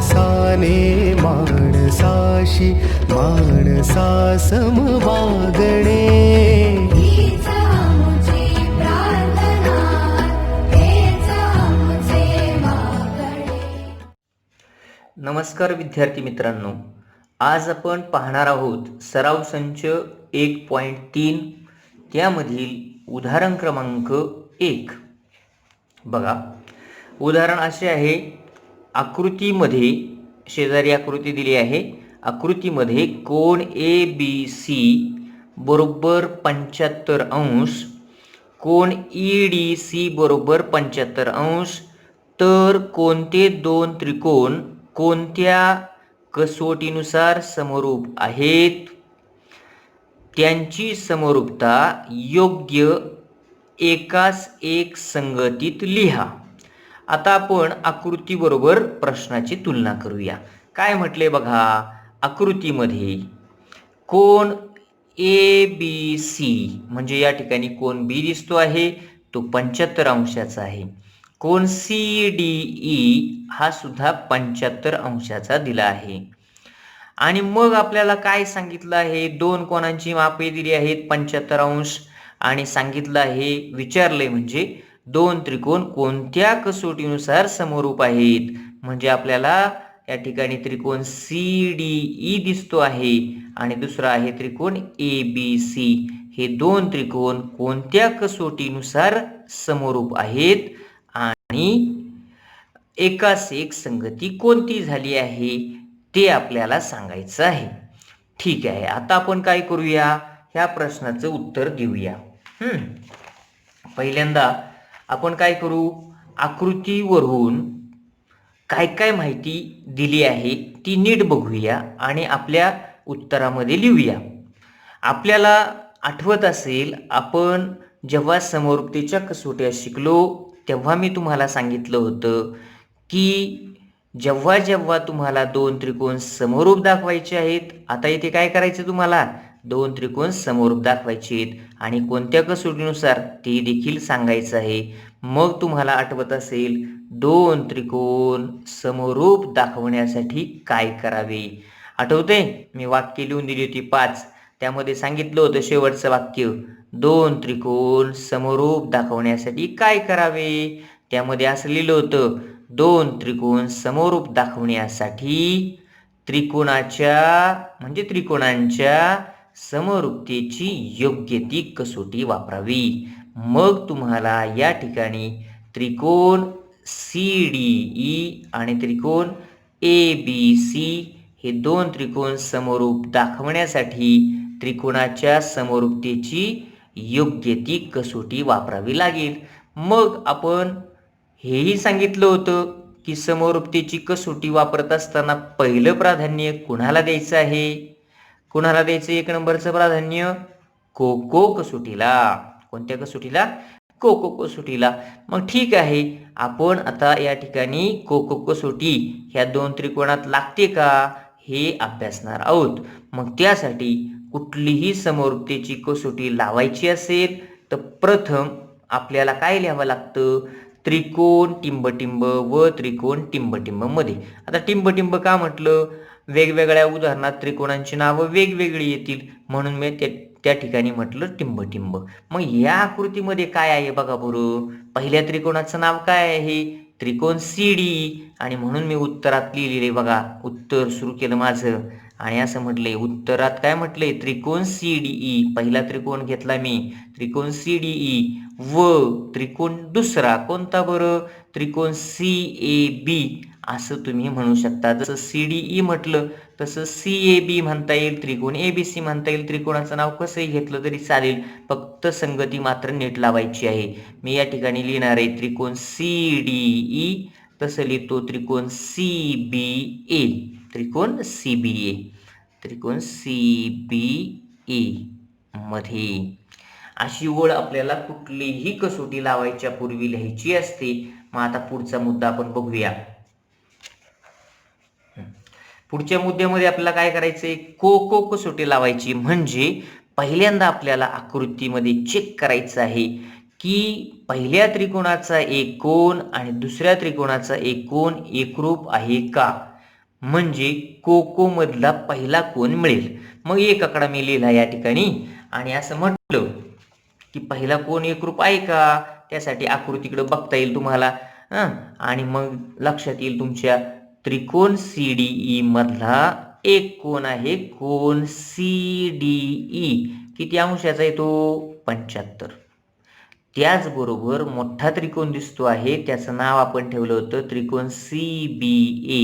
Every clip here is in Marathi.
माणसाने माणसाशी माणसा सम वागणे. हीच आमुची प्रार्थना, हेच आमुचे मागणे. नमस्कार विद्यार्थी मित्रांनो, आज आपण पाहणार आहोत सराव संच 1.3 त्यामधील उदाहरण क्रमांक 1. बघा, उदाहरण असे आहे. आकृतीमध्ये शेजारी आकृती दिली आहे. आकृतीमध्ये कोन ABC बरोबर 75 अंश, कोन EDC बरोबर 75 अंश, तर कोणते दोन त्रिकोण कोणत्या कसोटीनुसार समरूप आहेत, त्यांची समरूपता योग्य एकास एक संगतीत लिहा. आता आपण आकृतीबरोबर प्रश्नाची तुलना करूया. काय म्हटले बघा, आकृतीमध्ये कोन ABC म्हणजे या ठिकाणी कोन B दिसतो आहे, तो 75 अंशाचा आहे. कोन CDE हा सुद्धा 75 अंशाचा दिला आहे. आणि मग आपल्याला काय सांगितलं आहे, दोन कोणांची मापे दिली आहेत 75 अंश, आणि सांगितलं आहे, विचारलंय म्हणजे दोन त्रिकोण कोणत्या कसोटीनुसार समरूप आहेत. म्हणजे आपल्याला या ठिकाणी त्रिकोण CDE दिसतो आहे आणि दुसरा आहे त्रिकोण ABC. हे दोन त्रिकोण कोणत्या कसोटीनुसार समरूप आहेत आणि एकास एक संगती कोणती झाली आहे ते आपल्याला सांगायचं आहे. ठीक आहे, आता आपण काय करूया, ह्या प्रश्नाचं उत्तर देऊया. पहिल्यांदा आपण काय करू, आकृतीवरून काय काय माहिती दिली आहे ती नीट बघूया आणि आपल्या उत्तरामध्ये लिहूया. आपल्याला आठवत असेल, आपण जेव्हा समरूपतेच्या कसोट्या शिकलो तेव्हा मी तुम्हाला सांगितलं होतं की जेव्हा जेव्हा तुम्हाला दोन त्रिकोण समरूप दाखवायचे आहेत, आता इथे काय करायचं, तुम्हाला दोन त्रिकोण समरूप दाखवायचे आहेत आणि कोणत्या कसोटीनुसार ते देखील सांगायचं आहे. मग तुम्हाला आठवत असेल, दोन त्रिकोण समरूप दाखवण्यासाठी काय करावे. आठवते, मी वाक्य लिहून दिली होती 5. त्यामध्ये सांगितलं होतं शेवटचं वाक्य, दोन त्रिकोण समरूप दाखवण्यासाठी काय करावे. त्यामध्ये असं लिहिलं होतं, दोन त्रिकोण समरूप दाखवण्यासाठी त्रिकोणांच्या समरूपतेची योग्य ती कसोटी वापरावी. मग तुम्हाला या ठिकाणी त्रिकोण CDE आणि त्रिकोण ABC हे दोन त्रिकोण समरूप दाखवण्यासाठी त्रिकोणाच्या समरूपतेची योग्य ती कसोटी वापरावी लागेल. मग आपण हेही सांगितलं होतं की समरूपतेची कसोटी वापरत असताना पहिलं प्राधान्य कुणाला द्यायचं आहे, कुणाला द्यायचं 1 नंबरचं प्राधान्य, कोको कसोटीला. कोणत्या कसोटीला, कोको कसोटीला. मग ठीक आहे, आपण आता या ठिकाणी कोको कसोटी ह्या दोन त्रिकोणात लागते का हे अभ्यासणार आहोत. मग त्यासाठी कुठलीही समरूपतेची कसोटी लावायची असेल तर प्रथम आपल्याला काय लिहावं लागतं, त्रिकोण टिंबटिंब व त्रिकोण टिंबटिंब मध्ये. आता टिंबटिंब का म्हटलं, वेगवेगळ्या उदाहरणात त्रिकोणांची नावं वेगवेगळी येतील म्हणून मी त्या ठिकाणी म्हटलं टिंबटिंब. मग या आकृतीमध्ये काय आहे बघा बरं, पहिल्या त्रिकोणाचं नाव काय आहे, त्रिकोण CDE, आणि म्हणून मी उत्तरात लिहिलेले बघा, उत्तर सुरू केलं माझं आणि असं म्हटलंय, उत्तरात काय म्हटलंय, त्रिकोण CDE. पहिला त्रिकोण घेतला मी, त्रिकोण CDE, व त्रिकोण दुसरा कोणता बरं, त्रिकोण CAB असं तुम्ही म्हणू शकता. जसं CDE म्हटलं तसं CAB म्हणता येईल, त्रिकोण ABC म्हणता येईल. त्रिकोणाचं नाव कसंही घेतलं तरी चालेल, फक्त संगती मात्र नीट लावायची आहे. मी या ठिकाणी लिहिणार आहे त्रिकोण CDE, तसं लिहितो त्रिकोण CBA, त्रिकोण CBA, त्रिकोण CBA मध्ये. अशी ओळ आपल्याला कुठलीही कसोटी लावायच्या पूर्वी लिहायची असते. मग आता पुढचा मुद्दा आपण बघूया. पुढच्या मुद्द्यामध्ये आपल्याला काय करायचंय, कोको कसोटी लावायची. म्हणजे पहिल्यांदा आपल्याला आकृतीमध्ये चेक करायचं आहे की पहिल्या त्रिकोणाचा एक कोन आणि दुसऱ्या त्रिकोणाचा एक कोन एकरूप आहे का. म्हणजे कोको मधला पहिला कोन मिळेल. मग एक आकडा मी लिहिला या ठिकाणी आणि असं म्हटलं की पहिला कोन एकरूप आहे का, त्यासाठी आकृतीकडे बघता येईल तुम्हाला. आणि मग लक्षात येईल तुमच्या त्रिकोण CDE मधला एक कोन आहे कोन CDE. किती अंशाचा आहे तो, 75. त्याचबरोबर मोठा त्रिकोण दिसतो आहे, त्याचं नाव आपण ठेवलं होतं त्रिकोण CBA.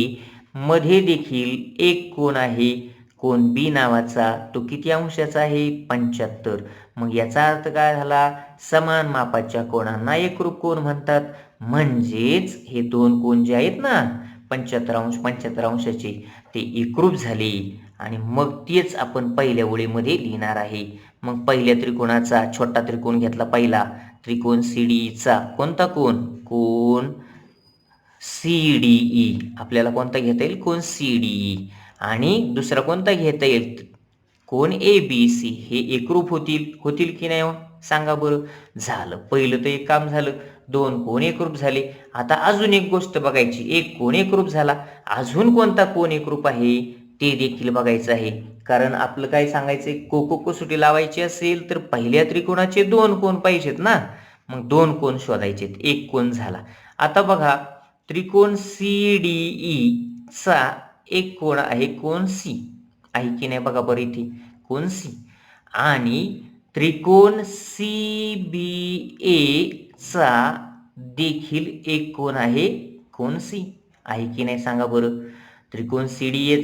मध्ये देखील एक कोन आहे कोन B नावाचा, तो किती अंशाचा आहे, 75. मग याचा अर्थ काय झाला, समान मापाच्या कोणांना एकरूप कोन म्हणतात. म्हणजेच हे दोन कोन जे आहेत ना 75 अंश 75 अंशाचे, ते एकरूप झाले. आणि मग तेच आपण पहिल्या ओळीमध्ये लिहिणार आहे. मग पहिल्या त्रिकोणाचा छोटा त्रिकोण घेतला पहिला, त्रिकोण CDEचा कोणता कोन, कोन CDE. आपल्याला कोणता घेता येईल, कोन CDE. आणि दुसरा कोणता घेता येईल, कोन ABC. हे एकरूप होतील की नाही सांगा बरं. झालं, पहिलं तर एक काम झालं, दोन कोन एकरूप झाले. आता अजून एक गोष्ट बघायची, एक कोन एकरूप झाला, अजून कोणता कोन एकरूप आहे ते देखील बघायचं आहे. कारण आपलं काय सांगायचंय, कोको कसोटी लावायची असेल तर पहिल्या त्रिकोणाचे दोन कोन पाहिजेत ना. मग दोन कोन शोधायचेत, एक कोन झाला. आता बघा, त्रिकोण CDE चा एक कोन आहे कोन C आहे की नाही बघा बरं इथे, कोन C. आणि त्रिकोण CBA चा देखील एक कोन आहे कोन C आहे की नाही सांगा बरं. त्रिकोण CDE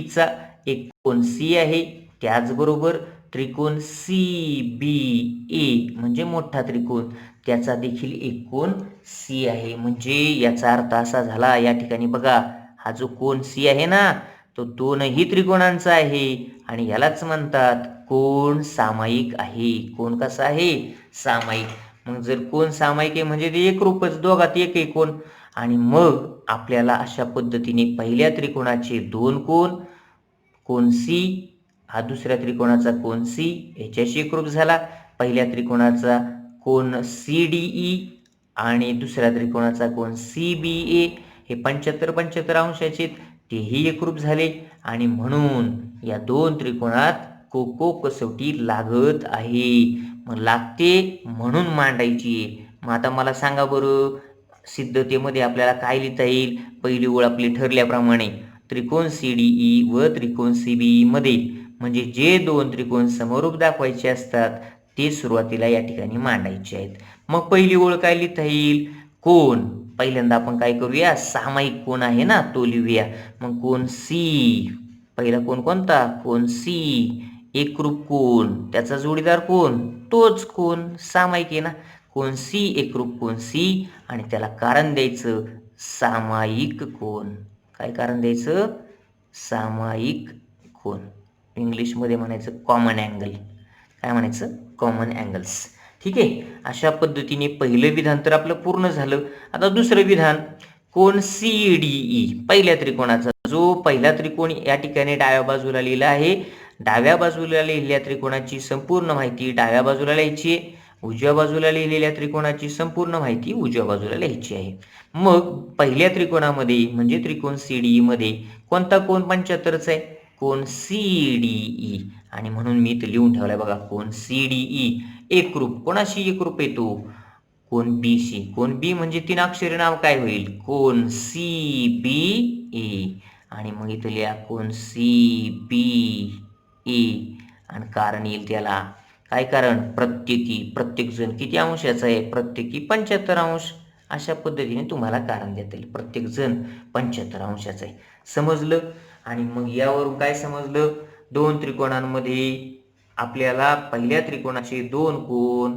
चा एक कोन C आहे. त्याचबरोबर त्रिकोण CBA म्हणजे मोठा त्रिकोण, त्याचा देखील एक कोन C आहे. म्हणजे याचा अर्थ असा झाला, या ठिकाणी बघा, हा जो कोन C आहे ना, तो दोनही त्रिकोणांचा आहे आणि यालाच म्हणतात कोन सामायिक आहे. कोन कसा आहे, सामायिक. मग जर कोन सामायिक आहे म्हणजे ते एकरूपच, दोघात एक आहे कोन. आणि मग आपल्याला अशा पद्धतीने पहिल्या त्रिकोणाचे दोन कोन, कोन C हा दुसऱ्या त्रिकोणाचा कोन C याच्याशी एकरूप झाला. पहिल्या त्रिकोणाचा कोन CDE आणि दुसऱ्या त्रिकोणाचा कोन CBA हे 75 अंशाचे, तेही एकरूप झाले. आणि म्हणून या दोन त्रिकोणात कोको कसोटी लागत आहे. मग लागते म्हणून मांडायची. मग आता मला सांगा बरं, सिद्धतेमध्ये आपल्याला काय लिहिता येईल, पहिली ओळ आपली ठरल्याप्रमाणे त्रिकोण CDE व त्रिकोण CBE मध्ये म्हणजे जे दोन त्रिकोण समरूप दाखवायचे असतात ते सुरुवातीला या ठिकाणी मांडायचे आहेत. मग पहिली ओळ काय लिहिता येईल, कोन. पहिल्यांदा आपण काय करूया, सामायिक कोन आहे ना तो लिहूया. मग कोन C, पहिला कोन कोणता, कोन C. एकरूप कोन, त्याचा जोडीदार कोन, तोच कोन, सामायिक आहे ना. कोन C एकरूप कोन C. आणि त्याला कारण द्यायचं सामायिक कोन. काय कारण द्यायचं, सामायिक कोन. इंग्लिशमध्ये म्हणायचं कॉमन अँगल. काय म्हणायचं, कॉमन अँगल्स. ठीक आहे. अशा पद्धतीने पहिलं विधान तर आपलं पूर्ण झालं. आता दुसरं विधान, कोन CDE पहिल्या त्रिकोणाचा, जो पहिला त्रिकोण या ठिकाणी डाव्या बाजूला लिहिला आहे. डाव्या बाजूला लिहिलेल्या त्रिकोणाची संपूर्ण माहिती डाव्या बाजूला लिहायची, उजव्या बाजूला लिहिलेल्या त्रिकोणाची संपूर्ण माहिती उजव्या बाजूला लिहायची आहे. मग पहिल्या त्रिकोणामध्ये म्हणजे त्रिकोण CDE मध्ये कोणता कोन 75चा आहे, कोन CDE. आणि म्हणून मी इथे लिहून ठेवलाय बघा, कोन CDE एकरूप कोणाशी एकरूप येतो, कोन BC. कोन B म्हणजे तीन अक्षरी नाव काय होईल, कोन CBA. आणि मग इथे लिहा कोन CBA. आणि कारण येईल त्याला, काय कारण, प्रत्येक जण किती अंशाचा आहे, प्रत्येकी 75 अंश. अशा पद्धतीने तुम्हाला कारण देता येईल, प्रत्येक जण 75 अंशाचा आहे. समजलं. आणि मग यावरून काय समजलं, दोन त्रिकोणांमध्ये आपल्याला पहिल्या त्रिकोणाचे दोन कोन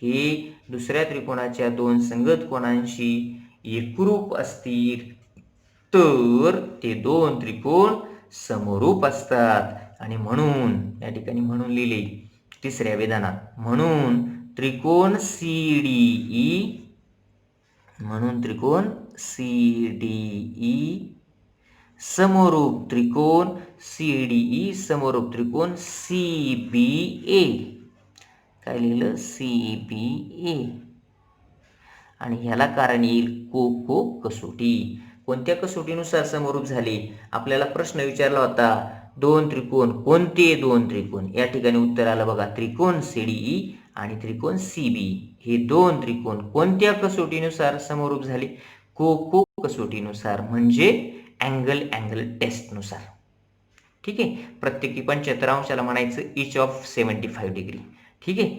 हे दुसऱ्या त्रिकोणाच्या दोन संगत कोणांशी एकरूप असतील तर ते दोन त्रिकोण समरूप असतात. आणि म्हणून या ठिकाणी म्हणून लिहिले तिसऱ्या विधानात, म्हणून त्रिकोण CDE समरूप त्रिकोण CDE समरूप त्रिकोण CBA. काय लिहिलं, CBA. आणि ह्याला कारण येईल कोको कसोटी. कोणत्या कसोटीनुसार समरूप झाले? आपल्याला प्रश्न विचारला होता, दोन त्रिकोण, कोणते दोन त्रिकोण? या ठिकाणी उत्तर आलं बघा, त्रिकोण सीडीई आणि त्रिकोण सीबी. हे दोन त्रिकोण कोणत्या कसोटीनुसार समरूप झाले? कोको कसोटीनुसार, म्हणजे अँगल टेस्टनुसार. ठीक आहे, प्रत्येकी 75 अंशाला म्हणायचं इच ऑफ 75 डिग्री. ठीक आहे,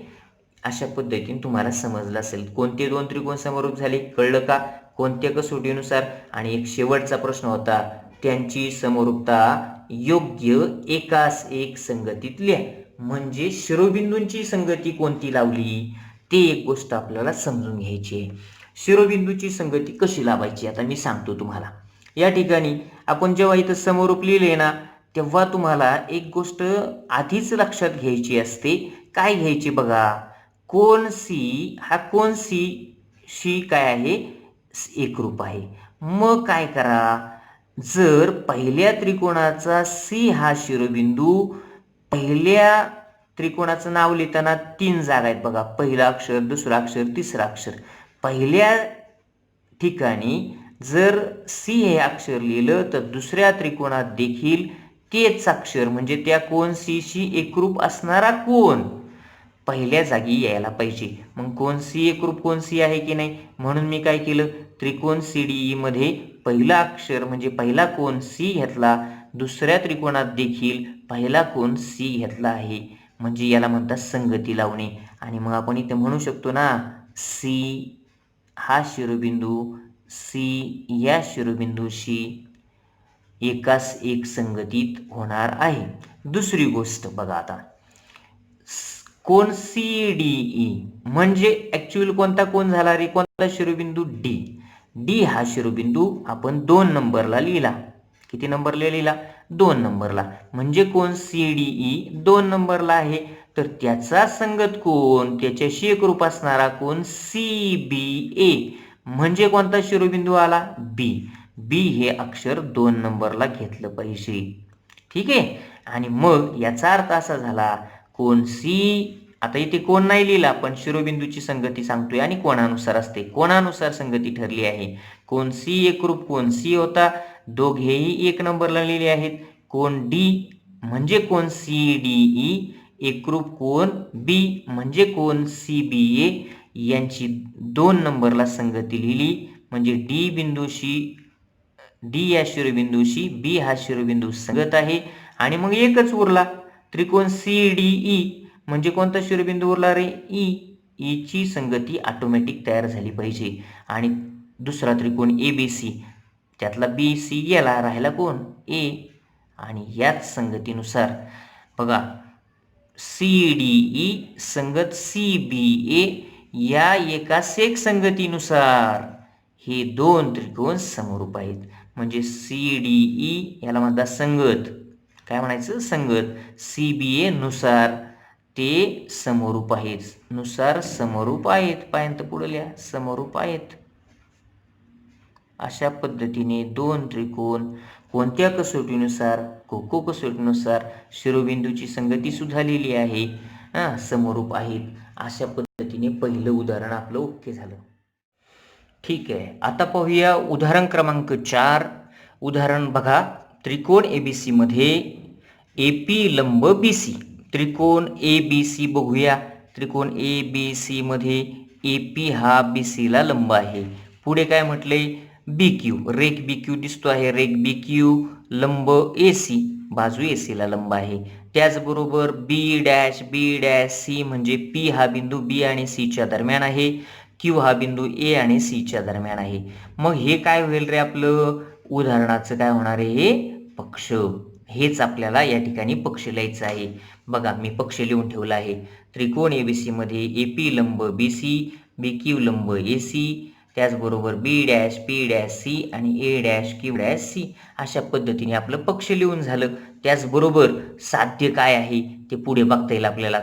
अशा पद्धतीने तुम्हाला समजलं असेल कोणते दोन त्रिकोण समरूप झाले, कळलं का? कोणत्या कसोटीनुसार. आणि एक शेवटचा प्रश्न होता, त्यांची समरूपता योग्य एकास एक संगतीत लिहा. म्हणजे शिरोबिंदूंची संगती कोणती लावली ते एक गोष्ट आपल्याला समजून घ्यायची आहे. शिरोबिंदूची संगती कशी लावायची आता मी सांगतो तुम्हाला. या ठिकाणी आपण जेव्हा इथं समरूप लिहिले ना, तेव्हा तुम्हाला एक गोष्ट आधीच लक्षात घ्यायची असते. काय घ्यायची बघा, कोन सी हा कोन सी काय आहे, एकरूप आहे. मग काय करा, जर पहिल्या त्रिकोणाचा सी हा शिरोबिंदू, पहिल्या त्रिकोणाचं नाव लिहिताना 3 जागा आहेत बघा, पहिला अक्षर, दुसरा अक्षर, तिसरा अक्षर. पहिल्या ठिकाणी जर सी हे अक्षर लिहिलं तर दुसऱ्या त्रिकोणात देखील तेच अक्षर, म्हणजे त्या कोन सीशी एकरूप असणारा कोन पहिल्या जागी यायला पाहिजे. मग कोन सी एकरूप कोन सी आहे की नाही, म्हणून मी काय केलं, त्रिकोण सीडीई मध्ये पहिला अक्षर म्हणजे पहिला कोन सी घेतला, दुसऱ्या त्रिकोणात देखील पहिला कोन सी घेतला आहे. म्हणजे याला म्हणतात संगती लावणे. आणि मग आपण इथे म्हणू शकतो ना, सी हा शिरोबिंदू सी या शिरोबिंदूशी एकास एक संगतीत होणार आहे. दुसरी गोष्ट बघा आता, कोन सीडीई म्हणजे ऍक्च्युअल कोणता कोन झाला रे, कोणता शिरोबिंदू, डी. डी हा शिरोबिंदू आपण 2 नंबरला लिहिला. किती नंबरला लिहिला, 2 नंबरला. म्हणजे कोन सीडीई 2 नंबरला आहे, तर त्याचा संगत कोन, त्याच्याशी एकरूप असणारा कोन सीबीए म्हणजे कोणता शिरोबिंदू आला, बी. बी हे अक्षर 2 नंबरला घेतलं पाहिजे. ठीक आहे. आणि मग याचा अर्थ असा झाला, कोन सी, आता इथे कोण नाही लिहिला पण शिरोबिंदूची संगती सांगतोय आणि कोणानुसार असते, कोणानुसार संगती ठरली आहे. कोन सी एकरूप कोन सी होता, दोघेही 1 नंबरला लिहिले आहेत. कोन डी म्हणजे कोन सीडीई एकरूप कोन बी म्हणजे कोन सीबीए यांची 2 नंबरला संगती लिहिली. म्हणजे डी बिंदूशी, डी या शिरोबिंदूशी बी हा शिरोबिंदू संगत आहे. आणि मग एकच उरला त्रिकोण सीडीई, म्हणजे कोणता शिरोबिंदू उरला रे, ई. ईची संगती ऑटोमॅटिक तयार झाली पाहिजे. आणि दुसरा त्रिकोण एबीसी, त्यातला बी सी गेला, राहिला कोण, ए. आणि याच संगतीनुसार बघा, सीडीई संगत सीबीए या एकास एक संगतीनुसार हे 2 त्रिकोण समरूप आहेत. म्हणजे सीडीई याला म्हणतात संगत, काय म्हणायचं, संगत. सीबीए नुसार ते समरूप आहेत, नुसार समरूप आहेत, पायंत पुढे लिहा, समरूप आहेत. अशा पद्धतीने 2 त्रिकोण कोणत्या कसोटीनुसार, कोको कसोटीनुसार शिरोबिंदूची संगती सुद्धा लिहिली आहे, समरूप आहेत. अशा पद्धतीने पहिलं उदाहरण आपलं ओके झालं. ठीक आहे, आता पाहूया उदाहरण क्रमांक 4. उदाहरण बघा, त्रिकोण एबीसी मध्ये एपी लंब बीसी. त्रिकोण एबीसी बघूया. त्रिकोण एबीसी मध्ये एपी हा बीसी ला लंब आहे. पुढे काय म्हटले, बीक्यू, रेख बीक्यू दिसतो आहे, रेख बीक्यू लंब एसी, बाजू एसी ला लंब आहे. त्याचबरोबर बी डॅश सी म्हणजे पी हा बिंदू बी आणि सी च्या दरम्यान आहे, क्यू हा बिंदू ए आणि सी च्या दरम्यान आहे. मग हे काय होईल रे, आपलं उदाहरणाचं काय होणार आहे, हे पक्ष. हेच आपल्याला या ठिकाणी पक्ष लिहायचं आहे. बघा मी पक्ष लिहून ठेवला आहे. त्रिकोण एबीसी मध्ये एपी लंब बीसी, बीक्यू लंब एसी, त्याचबरोबर B dash P dash C आणि A dash Q dash C. अशा पद्धतीने आपलं पक्ष लिहून झालं. त्याचबरोबर साध्य काय आहे ते पुढे बघता येईल आपल्याला.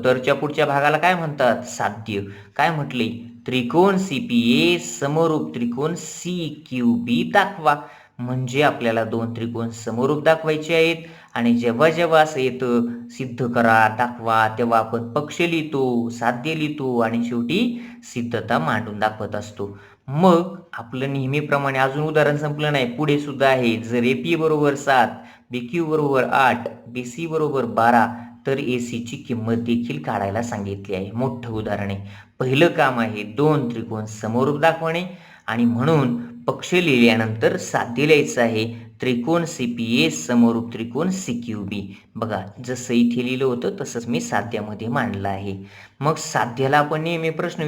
तरच्या पुढच्या भागाला काय म्हणतात, साध्य. काय म्हटले, त्रिकोण सीपीए समरूप त्रिकोण सी क्यू बी दाखवा. म्हणजे आपल्याला 2 त्रिकोण समरूप दाखवायचे आहेत. आणि जेव्हा जेव्हा असं येतं सिद्ध करा, दाखवा, तेव्हा आपण पक्ष लिहितो, साध्य लिहितो आणि शेवटी सिद्धता मांडून दाखवत असतो. मग आपलं नेहमीप्रमाणे अजून उदाहरण संपलं नाही, पुढे सुद्धा आहे. जर AP बरोबर 7, BQ बरोबर 8, BC बरोबर 12, तर ACची किंमत देखील काढायला सांगितली आहे. मोठं उदाहरण आहे. पहिलं काम आहे 2 त्रिकोण समरूप दाखवणे आणि म्हणून पक्ष लिहिल्यानंतर साध्य लिहायचं आहे. त्रिकोण CPA समरूप त्रिकोण CQB. बघा, जसं इथे लिहिलं होतं तसंच मी साध्यामध्ये मांडलं आहे. मग साध्याला आपण नेहमी प्रश्न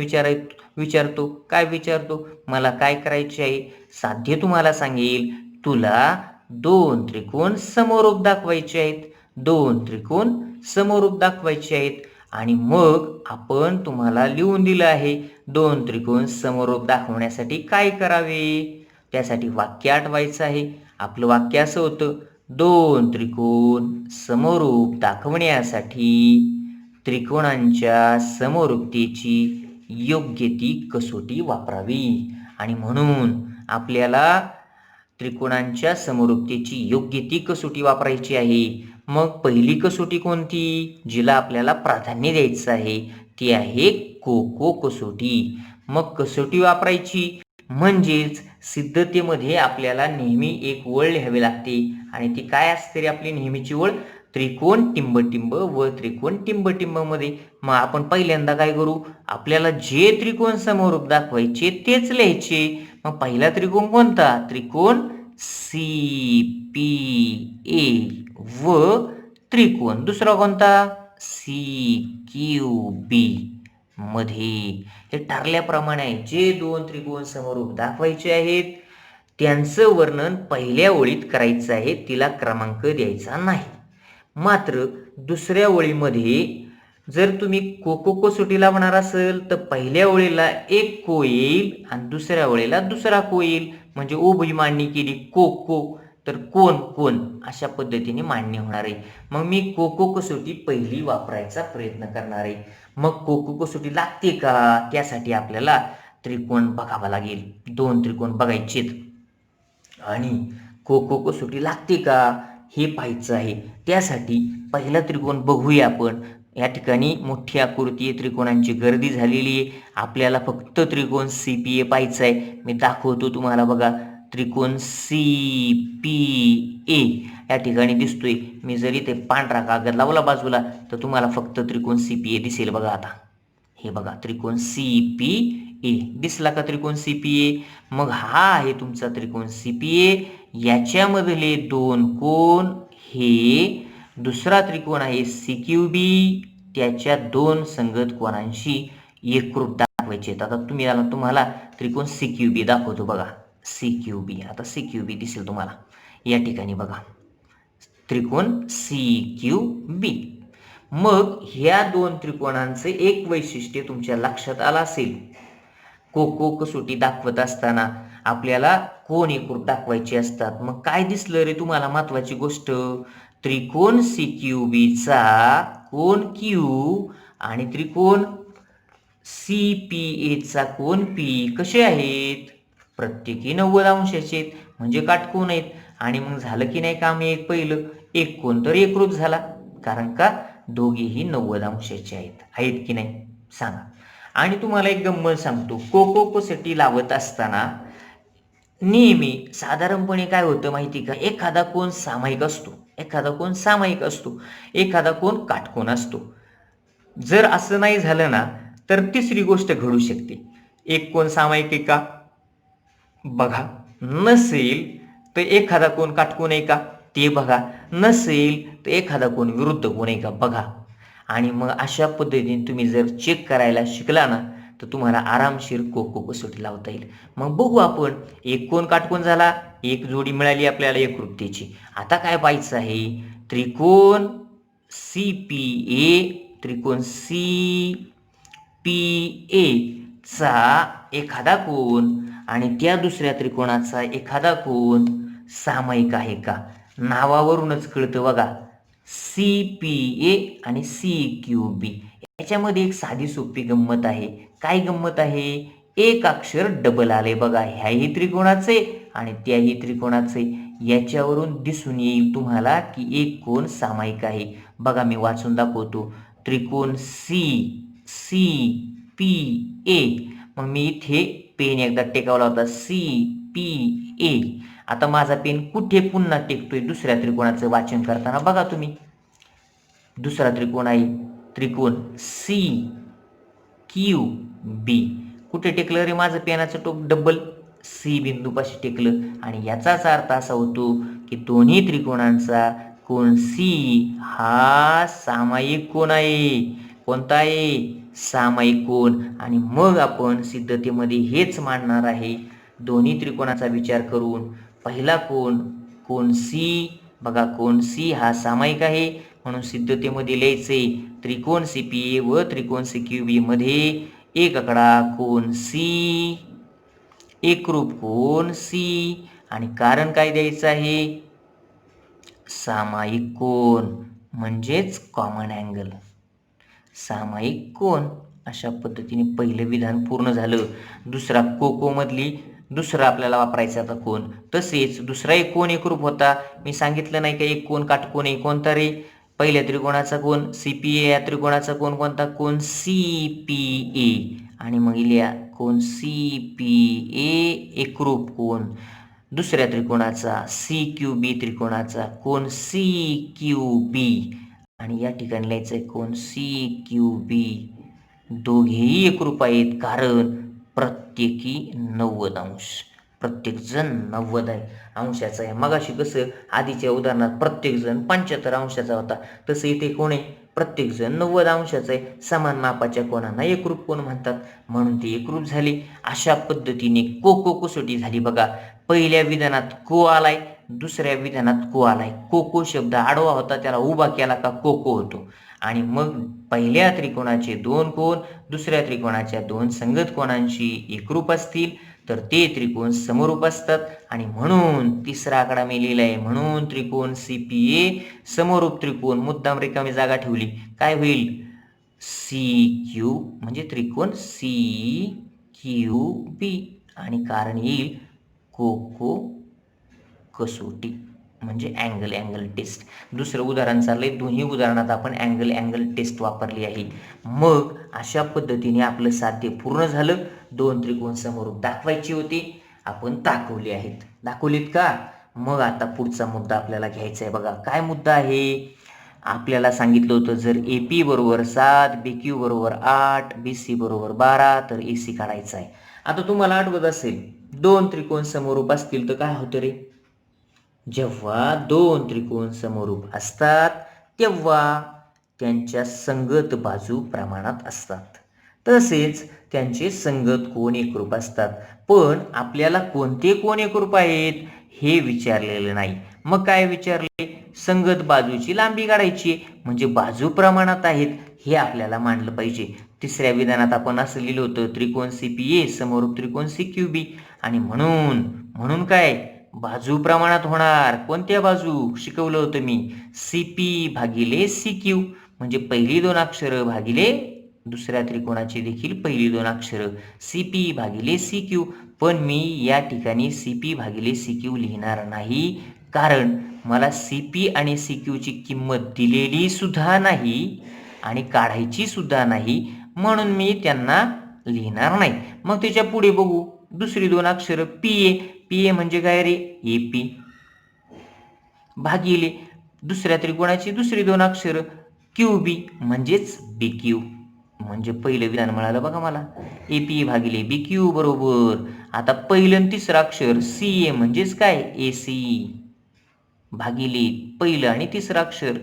विचारतो. काय विचारतो? मला काय करायचे आहे? साध्य तुम्हाला सांगेल, तुला 2 त्रिकोण समरूप दाखवायचे आहेत. 2 त्रिकोण समरूप दाखवायचे आहेत आणि मग आपण तुम्हाला लिहून दिलं आहे 2 त्रिकोण समरूप दाखवण्यासाठी काय करावे. त्यासाठी वाक्य आठवायचं आहे. आपलं वाक्य असं होतं, 2 त्रिकोण समरूप दाखवण्यासाठी त्रिकोणांच्या समरूपतेची योग्य ती कसोटी वापरावी. आणि म्हणून आपल्याला त्रिकोणांच्या समरूपतेची योग्य ती कसोटी वापरायची आहे. मग पहिली कसोटी कोणती, जिला आपल्याला प्राधान्य द्यायचं आहे, ती आहे कोको कसोटी. मग कसोटी वापरायची म्हणजेच सिद्धतेमध्ये आपल्याला नेहमी एक वळ लिहावी लागते आणि ती काय असते रे आपली नेहमीची वळ, त्रिकोण टिंबटिंब व त्रिकोण टिंबटिंब मध्ये. मग आपण पहिल्यांदा काय करू, आपल्याला जे त्रिकोण समरूप दाखवायचे तेच लिहायचे. मग पहिला त्रिकोण कोणता, त्रिकोण CPA व त्रिकोण दुसरा कोणता CQB मध्ये. हे ठरल्याप्रमाणे आहे, जे 2 त्रिकोण समरूप दाखवायचे आहेत त्यांचं वर्णन पहिल्या ओळीत करायचं आहे, तिला क्रमांक द्यायचा नाही. मात्र दुसऱ्या ओळीमध्ये जर तुम्ही कोको कसोटी लावणार असेल तर पहिल्या ओळीला एक को येईल आणि दुसऱ्या ओळीला दुसरा को येईल. म्हणजे उभी मांडणी केली कोको तर कोण कोण अशा पद्धतीने मांडणी होणार आहे. मग मी कोको कसोटी पहिली वापरायचा प्रयत्न करणार आहे. मग कोको कसोटी लागते का, त्यासाठी आपल्याला त्रिकोण बघावा लागेल. 2 त्रिकोण बघायचेत आणि कोको कसोटी लागते का हे पाहायचं आहे. त्यासाठी पहिला त्रिकोण बघूया आपण. या ठिकाणी मोठी आकृती त्रिकोणांची गर्दी झालेली आहे. आपल्याला फक्त त्रिकोण CPA पाहायचा आहे. मी दाखवतो तुम्हाला. बघा, त्रिकोण CPA या ठिकाणी दिसतोय. मी जरी ते पांढरा कागद लावला बाजूला तर तुम्हाला फक्त त्रिकोण CPA दिसेल. बघा आता हे बघा, त्रिकोण CPA दिसला का, त्रिकोण CPA. मग हा आहे तुमचा त्रिकोण CPA. याच्यामधले 2 कोण हे दुसरा त्रिकोण आहे CQB, त्याच्या 2 संगत कोणांशी एकरूप दाखवायचे. आता तुम्हाला त्रिकोण CQB दाखवतो. बघा CQB, आता CQB दिसेल तुम्हाला या ठिकाणी. बघा त्रिकोण CQB. मग ह्या 2 त्रिकोणांचे एक वैशिष्ट्य तुमच्या लक्षात आलं असेल. कोको कसोटी दाखवत असताना आपल्याला कोण एकरूप दाखवायचे असतात. मग काय दिसलं रे तुम्हाला, महत्वाची गोष्ट, त्रिकोण CQBचा कोण Q आणि त्रिकोण CPAचा कोण P कसे आहेत, प्रत्येकी 90 अंशाचे आहेत, म्हणजे काटकोन आहेत. आणि मग झालं की नाही काम, एक पहिलं एक कोण तर एकरूप झाला, कारण का दोघेही 90 अंशाचे आहेत की नाही सांगा. आणि तुम्हाला एक गंमत सांगतो, कोको कसोटी लावत असताना नेहमी साधारणपणे काय होतं माहिती का, एखादा कोण सामायिक असतो, एखादा कोण सामायिक असतो, एखादा कोण काटकोन असतो. जर असं नाही झालं ना तर तिसरी गोष्ट घडू शकते. एक कोण सामायिक आहे का बघा, नसेल तर एखादा कोण काटकोन आहे का ते बघा, नसेल तर एखादा कोण विरुद्ध कोण आहे का बघा. आणि मग अशा पद्धतीने तुम्ही जर चेक करायला शिकला ना तर तुम्हाला आरामशीर कोको कसोटी लावता येईल. मग बघू आपण, एक कोण काटकोन झाला, एक जोडी मिळाली आपल्याला एकरूपतेची. आता काय पाहायचं आहे, त्रिकोण CPA, त्रिकोण CPA चा एखादा कोण आणि त्या दुसऱ्या त्रिकोणाचा एखादा कोण सामायिक आहे का. नावावरूनच कळतं बघा, CPA आणि CQB याच्यामध्ये एक साधी सोपी गंमत आहे. काय गंमत आहे, एक अक्षर डबल आले बघा, ह्याही त्रिकोणाचे आणि त्याही त्रिकोणाचे. याच्यावरून दिसून येईल तुम्हाला की एक कोण सामायिक आहे. बघा मी वाचून दाखवतो, त्रिकोण CPA. मग मी इथे पेन एकदा टेकावला होता CPA. आता माझा पेन कुठे पुन्हा टेकतोय दुसऱ्या त्रिकोणाचं वाचन करताना बघा तुम्ही. दुसरा त्रिकोण आहे त्रिकोण CQB. कुठे टेकलं रे माझं पेनाचं टोक? Double C बिंदूपाशी टेकलं. आणि याचाच अर्थ असा होतो की दोन्ही त्रिकोणांचा कोण C हा सामायिक कोण आहे. कोणता आहे? सामायिक कोण. आणि मग आपण सिद्धतेमध्ये हेच मांडणार आहे. दोन्ही त्रिकोणाचा विचार करून पहिला कोण C. बघा कोण C हा सामायिक आहे म्हणून सिद्धतेमध्ये लिहायचे त्रिकोण CPA व त्रिकोण CQB मध्ये एक आकडा कोण C, एकरूप कोण C. आणि कारण काय द्यायचं आहे? सामायिक कोण म्हणजेच कॉमन अँगल. सामायिक कोण. अशा पद्धतीने पहिलं विधान पूर्ण झालं. दुसरा मधली दुसरा आपल्याला वापरायचा आता कोण. तसेच दुसरा एक कोण एकरूप होता. मी सांगितलं नाही का एक कोण काटकोन आहे. कोणता रे? पहिल्या त्रिकोणाचा कोण CPA. या त्रिकोणाचा कोण कोणता? कोण CPA. आणि मग लिहा कोण CPA एकरूप कोण. दुसऱ्या त्रिकोणाचा CQB त्रिकोणाचा कोण CQB. आणि या ठिकाणी लिहायचं आहे कोण CQB. दोघेही एकरूप आहेत कारण प्रत्येकी 90 अंश. प्रत्येक जण 90 अंशाचा आहे. मगाशी कसं आधीच्या उदाहरणात प्रत्येक जण 75 अंशाचा होता, तसं इथे कोण आहे? प्रत्येक जण 90 अंशाचा आहे. समान मापाच्या कोणांना एकरूप कोण म्हणतात म्हणून ती एकरूप झाली. अशा पद्धतीने कसोटी झाली. बघा पहिल्या विधानात को आलाय, दुसऱ्या विधानात को आलाय. को शब्द आडवा होता त्याला उभा केला का को होतो. आणि मग पहिल्या त्रिकोणाचे दोन कोण दुसऱ्या त्रिकोणाच्या दोन संगत कोणांशी एकरूप असतील तर ते त्रिकोण समरूप असतात. आणि म्हणून तिसरा आकडा मी लिहिलाय म्हणून त्रिकोण CPA समरूप त्रिकोण. मुद्दाम रिकामी जागा ठेवली. काय होईल? CQ म्हणजे त्रिकोण CQB. आणि कारण येईल कसोटी म्हणजे अँगल टेस्ट. दुसरं उदाहरण चाललंय. दोन्ही उदाहरणात आपण अँगल टेस्ट वापरली आहे. मग अशा पद्धतीने आपलं साध्य पूर्ण झालं. दोन त्रिकोण समरूप दाखवायची होती, आपण दाखवली आहेत. दाखवलीत का? मग आता पुढचा मुद्दा आपल्याला घ्यायचा आहे. बघा काय मुद्दा आहे. आपल्याला सांगितलं होतं जर AP बरोबर 7, BQ बरोबर 8, BC बरोबर 12 तर AC काढायचा आहे. आता तुम्हाला आठवत असेल दोन त्रिकोण समरूप असतील तर काय होतं रे? जेव्हा दोन त्रिकोण समरूप असतात तेव्हा त्यांच्या संगत बाजू प्रमाणात असतात. तसेच त्यांचे संगत कोण एकरूप असतात. पण आपल्याला कोणते कोण एकरूप आहेत हे विचारलेलं नाही. मग काय विचारले? संगत बाजूची लांबी काढायची म्हणजे बाजू प्रमाणात आहेत हे आपल्याला मांडलं पाहिजे. तिसऱ्या विधानात आपण असं लिहिलं होतं त्रिकोण CPA समरूप त्रिकोण CQB. आणि म्हणून काय बाजू प्रमाणात होणार. कोणत्या बाजू? शिकवलं होतं मी CP भागिले CQ म्हणजे पहिली दोन अक्षर भागिले दुसऱ्या त्रिकोणाची देखील पहिली दोन अक्षर CP भागिले CQ. पण मी या ठिकाणी CP भागिले CQ लिहिणार नाही कारण मला CP आणि CQ ची किंमत दिलेली सुद्धा नाही आणि काढायची सुद्धा नाही म्हणून मी त्यांना लिहिणार नाही. मग त्याच्या पुढे बघू दुसरी दोन अक्षर PA म्हणजे काय रे? AP भागिले दुसऱ्या त्रिकोणाची दुसरी दोन अक्षर QB म्हणजेच BQ. म्हणजे पहिलं विधान मिळालं बघा मला AP भागिले BQ बरोबर. आता पहिलं आणि तिसरं अक्षर CA म्हणजेच काय? AC भागिले पहिलं आणि तिसरं अक्षर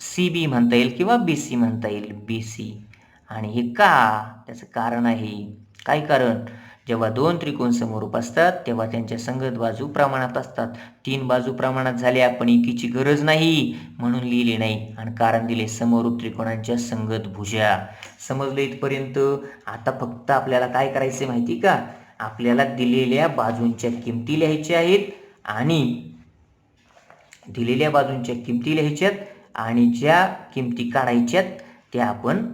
CB म्हणता येईल किंवा BC म्हणता येईल BC. आणि हे का? त्याचं कारण आहे. काय कारण? जेव्हा दोन त्रिकोण समरूप असतात तेव्हा त्यांच्या संगत बाजू प्रमाणात असतात. तीन बाजू प्रमाणात झाल्या पण एकीची गरज नाही म्हणून लिहिले नाही. आणि कारण दिले समरूप त्रिकोणांच्या संगत भुजा. समजलं इथपर्यंत? आता फक्त आपल्याला काय करायचे माहिती का? आपल्याला दिलेल्या बाजूंच्या किमती लिहायच्या आहेत आणि दिलेल्या बाजूंच्या किमती लिहायच्यात आणि ज्या किमती काढायच्यात त्या आपण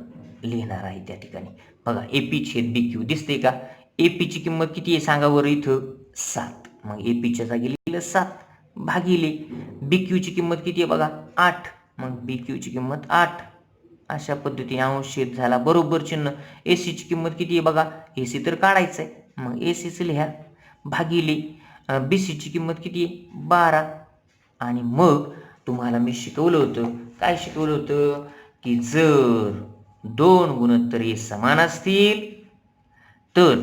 लिहिणार आहे त्या ठिकाणी. बघा AP छेद BQ दिसते का? AP ची किंमत किती आहे सांगा बरं इथं? 7. मग AP च्या जागी लिहिलं 7 भागिले BQ ची किंमत किती आहे बघा? 8. मग BQ ची किंमत 8. अशा पद्धतीने अंश छेद झाला बरोबर चिन्ह. AC ची किंमत किती आहे बघा? AC तर काढायचं आहे मग एसीचं लिहा भागिले बीसीची किंमत किती आहे 12. आणि मग तुम्हाला मी शिकवलं होतं, काय शिकवलं होतं, की जर 2 गुणोत्तर हे समान असतील तर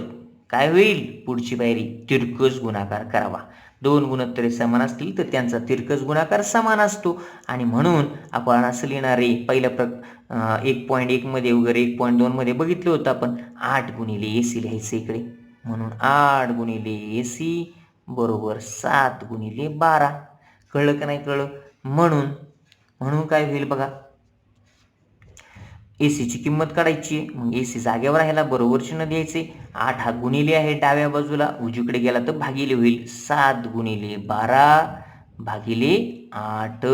काय होईल, पुढची पायरी तिरकस गुणाकार करावा. 2 गुणोत्तरे समान असतील तर त्यांचा तिरकस गुणाकार समान असतो. आणि म्हणून आपण असं लिहिणार आहे, पहिल्या 1.1 मध्ये वगैरे 1.2 मध्ये बघितलं होतं आपण, 8 गुणिले एसी लिहायचं इकडे. म्हणून 8 गुणिले एसी बरोबर 7 गुणिले 12. कळलं का नाही कळलं? म्हणून म्हणून काय होईल बघा, एसीची किंमत काढायची. मग एसी जागेवर राहायला बरोबर चिन्ह द्यायचे. 8 हा गुणिले आहे डाव्या बाजूला, उजवीकडे गेला तर भागिले होईल. 7 गुणिले 12 भागिले 8.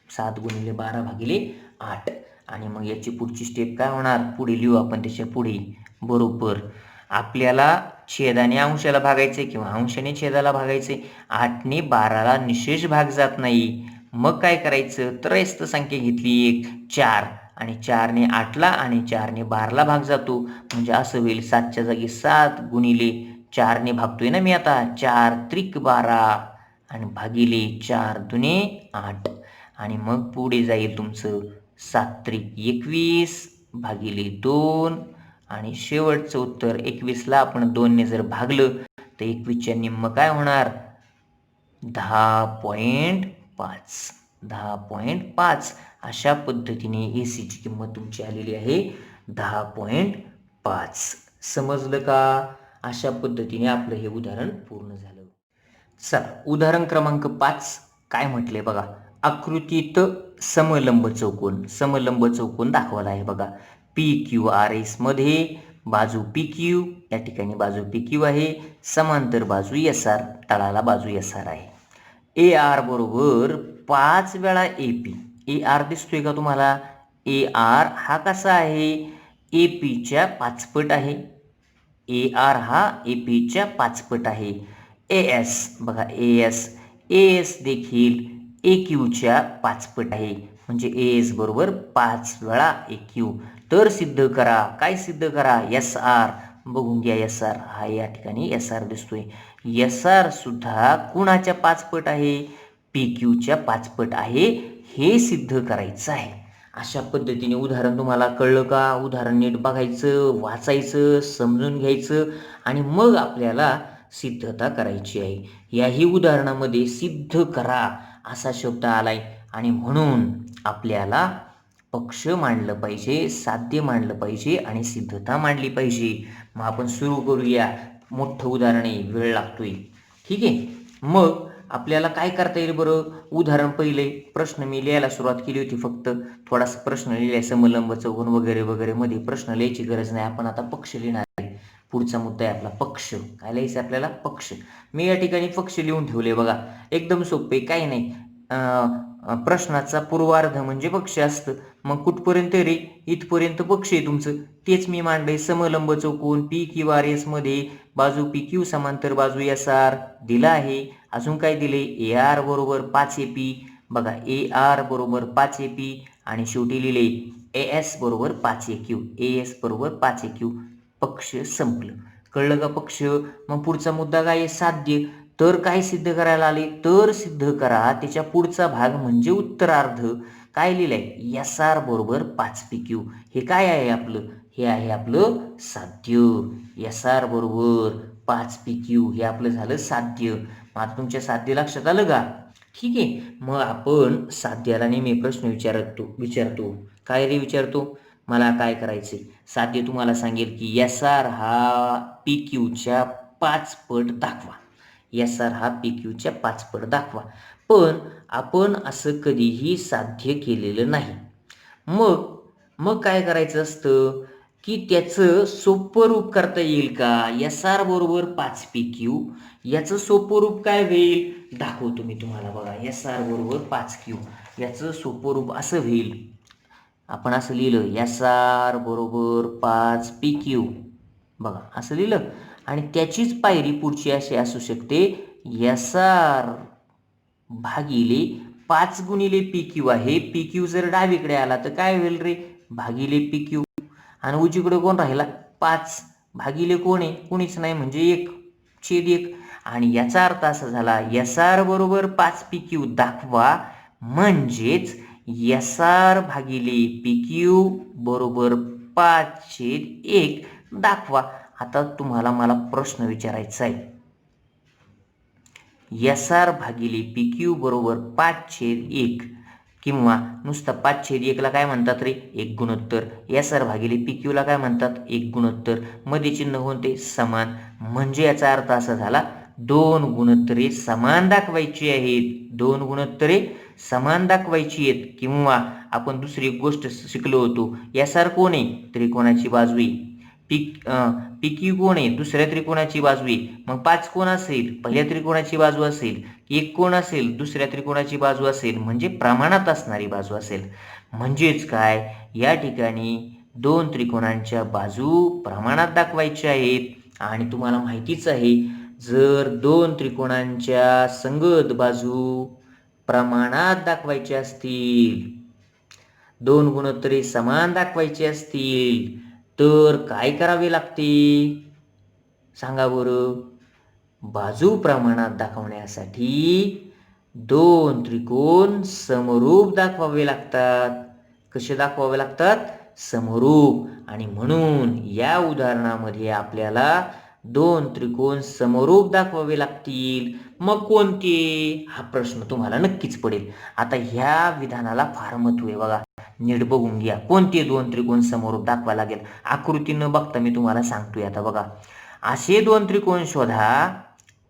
7 गुणिले 12 भागिले 8. आणि मग याची पुढची स्टेप काय होणार, पुढे लिहू आपण त्याच्या पुढे. बरोबर आपल्याला छेदाने अंशाला भागायचे किंवा अंशाने छेदाला भागायचे. 8ने 12ला निशेष भाग जात नाही. मग काय करायचं, त्रयस्थ संख्या घेतली एक 4 आणि 4ने 8ला आणि 4ने 12ला भाग जातो. म्हणजे असं होईल 7च्या जागी 7 गुणिले 4ने भागतोय ना मी आता, 4 त्रिक 12 आणि भागिले 4 दुने 8. आणि मग पुढे जाईल तुमचं 7 त्रिक 21 भागिले 2 आणि शेवटचं उत्तर 21ला आपण 2ने जर भागलं तर 21च्या निम्म काय होणार, 10.5. 10.5 अशा पद्धतीने एसीची किंमत तुमची आलेली आहे 10.5. समजलं का? अशा पद्धतीने आपलं हे उदाहरण पूर्ण झालं. चला उदाहरण क्रमांक 5 काय म्हटले बघा, आकृतीत समलंब चौकोन दाखवला आहे बघा. PQRS मध्ये बाजू PQ, या ठिकाणी बाजू PQ आहे, समांतर बाजू SR, तळाला बाजू SR आहे. AR बरोबर 5 वेळा AP. AR दिसतोय का तुम्हाला? AR हा कसा आहे, APच्या 5 पट आहे. AR हा APच्या 5 पट आहे. AS बघा, AS देखील AQच्या 5 पट आहे. म्हणजे AS बरोबर 5 वेळा AQ. तर सिद्ध करा, काय सिद्ध करा, SR बघून घ्या. SR हा या ठिकाणी SR दिसतोय. SR सुद्धा कुणाच्या 5 पट आहे, PQच्या 5 पट आहे, हे सिद्ध करायचं आहे. अशा पद्धतीने उदाहरण तुम्हाला कळलं का? उदाहरण नीट बघायचं, वाचायचं, समजून घ्यायचं आणि मग आपल्याला सिद्धता करायची आहे. याही उदाहरणामध्ये सिद्ध करा असा शब्द आलाय आणि म्हणून आपल्याला पक्ष मांडलं पाहिजे, साध्य मांडलं पाहिजे आणि सिद्धता मांडली पाहिजे. मग आपण सुरू करूया. मोठं उदाहरण आहे, वेळ लागतोय. ठीक आहे, मग आपल्याला काय करता येईल बरं? उदाहरण पहिले प्रश्न मी लिहायला सुरुवात केली होती, फक्त थोडासा प्रश्न लिहिलाय, समलंब चौकोन वगैरे वगैरे मध्ये प्रश्न लिहायची गरज नाही. आपण आता पक्ष लिहिणार आहे. पुढचा मुद्दा आहे आपला पक्ष. काय लिहायचं आपल्याला? पक्ष. मी या ठिकाणी पक्ष लिहून ठेवले बघा, एकदम सोपे, काही नाही. प्रश्नाचा पूर्वार्ध म्हणजे पक्ष असतं. मग कुठपर्यंत रे? इथपर्यंत पक्ष आहे तुमचं, तेच मी मांडलंय. समलंब चौकोन PQRS मध्ये बाजू PQ समांतर बाजू SR दिला आहे. अजून काय दिले? AR बरोबर 5 AP. बघा, AR बरोबर 5 AP आणि शेवटी लिहिले AS बरोबर 5 AQ. AS बरोबर 5 AQ. पक्ष संपलं. कळलं का पक्ष? मग पुढचा मुद्दा काय आहे? साध्य. तर काय सिद्ध करायला आले? तर सिद्ध करा त्याच्या पुढचा भाग म्हणजे उत्तरार्ध. काय लिहिलंय? SR बरोबर 5 PQ. हे काय आहे आपलं? हे आहे आपलं साध्य. SR बरोबर 5 PQ हे आपलं झालं साध्य. मग आता तुमच्या साध्य लक्षात आलं का? ठीक आहे, मग आपण साध्याला नेहमी प्रश्न विचारतो. काय रे विचारतो? मला काय करायचे? साध्य तुम्हाला सांगेल की SR हा PQच्या 5 पट दाखवा. SR हा PQच्या 5 पट दाखवा. पण आपण असं कधीही साध्य केलेलं नाही. मग काय करायचं असतं की त्याचं सोपं रूप करता येईल का? SR बरोबर 5 PQ याचं सोपं रूप काय होईल दाखवतो मी तुम्हाला. बघा, SR बरोबर 5 Q याचं सोपं रूप असं होईल. आपण असं लिहिलं, SR बरोबर 5 PQ. बघा, असं लिहिलं आणि त्याचीच पायरी पुढची अशी असू शकते, SR भागिले 5 गुणिले PQ आहे. PQ जर डावीकडे आला तर काय होईल रे? भागिले PQ. आणि उजवीकडे कोण राहिला? 5. भागिले कोण आहे, कोणीच नाही म्हणजे 1/1. आणि याचा अर्थ असा झाला SR बरोबर 5PQ दाखवा, म्हणजेच SR भागिले PQ बरोबर 5/1 दाखवा. आता तुम्हाला मला प्रश्न विचारायचा आहे, SR भागिले PQ बरोबर 5/1 किंवा नुसतं 5/1 ला काय म्हणतात रे, एक गुणोत्तर. SR भागिले PQ ला काय म्हणतात, एक गुणोत्तर. मध्ये चिन्ह कोणते, समान. म्हणजे याचा अर्थ असा झाला दोन गुणोत्तरे समान दाखवायची आहेत, दोन गुणोत्तरे समान दाखवायची आहेत. किंवा आपण दुसरी एक गोष्ट शिकलो होतो, SR कोण आहे, त्रिकोणाची बाजू आहे. PQ कोण आहे, दुसऱ्या त्रिकोणाची बाजू आहे. मग 5 कोण असेल, पहिल्या त्रिकोणाची बाजू असेल. 1 कोण असेल, दुसऱ्या त्रिकोणाची बाजू असेल, म्हणजे प्रमाणात असणारी बाजू असेल. म्हणजेच काय, या ठिकाणी दोन त्रिकोणांच्या बाजू प्रमाणात दाखवायच्या आहेत. आणि तुम्हाला माहितीच आहे, जर दोन त्रिकोणांच्या संगत बाजू प्रमाणात दाखवायच्या असतील, दोन गुणोत्तरे समान दाखवायचे असतील, तर काय करावे लागते सांगा बरं. बाजू प्रमाणात दाखवण्यासाठी दोन त्रिकोण समरूप दाखवावे लागतात. कसे दाखवावे लागतात, समरूप. आणि म्हणून या उदाहरणामध्ये आपल्याला दोन त्रिकोण समरूप दाखवावे लागतील. मग कोणते, हा प्रश्न तुम्हाला नक्कीच पडेल. आता ह्या विधानाला फार महत्त्व आहे बघा, नीट बघून घ्या. कोणते दोन त्रिकोण समरूप दाखवा लागेल, आकृती न बघता मी तुम्हाला सांगतोय. आता बघा, असे दोन त्रिकोण शोधा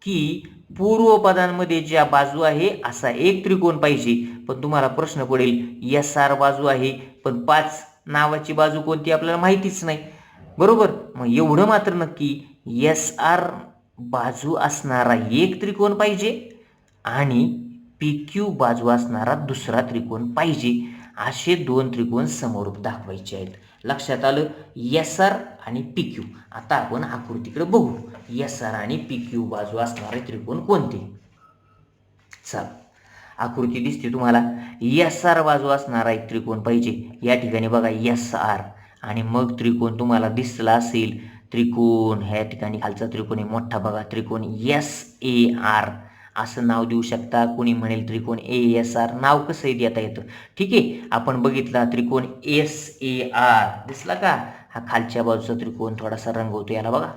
की पूर्व पदांमध्ये ज्या बाजू आहे असा एक त्रिकोण पाहिजे. पण तुम्हाला प्रश्न पडेल, SR बाजू आहे पण 5 नावाची बाजू कोणती आपल्याला माहितीच नाही, बरोबर. मग एवढं मात्र नक्की, SR बाजू असणारा एक त्रिकोण पाहिजे आणि PQ बाजू असणारा दुसरा त्रिकोण पाहिजे. असे दोन त्रिकोण समरूप दाखवायचे आहेत. लक्षात आलं, SR आणि PQ. आता आपण आकृतीकडे बघू, SR आणि PQ बाजू असणारे त्रिकोण कोणते. चला, आकृती दिसते तुम्हाला. SR बाजू असणारा एक त्रिकोण पाहिजे. या ठिकाणी बघा SR, आणि मग त्रिकोण तुम्हाला दिसला असेल, त्रिकोण ह्या ठिकाणी खालचा त्रिकोण आहे मोठा बघा, त्रिकोण SAR असं नाव देऊ शकता. कोणी म्हणेल त्रिकोण ASR, नाव कसंही देता येतं, ठीक आहे. आपण बघितला त्रिकोण SAR दिसला का, हा खालच्या बाजूचा त्रिकोण थोडासा रंगवतो याला बघा,